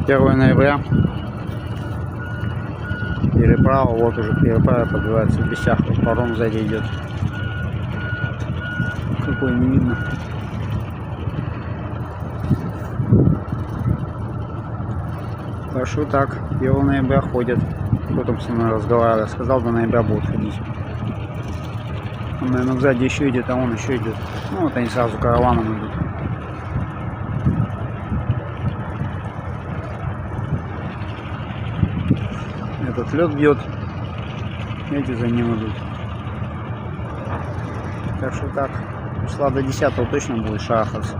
1 ноября. Переправа, вот уже переправа подбивается в вещах, вот паром сзади идет. Какой не видно. Так что так, 1 ноября ходят. Кто там со мной разговаривал, сказал, до ноября будут ходить. Он, наверное, сзади еще идет, а он еще идет. Ну вот они сразу караваном идут. Этот лед бьет, эти за ним идут. Так что так, числа до 10 точно будет шарахаться.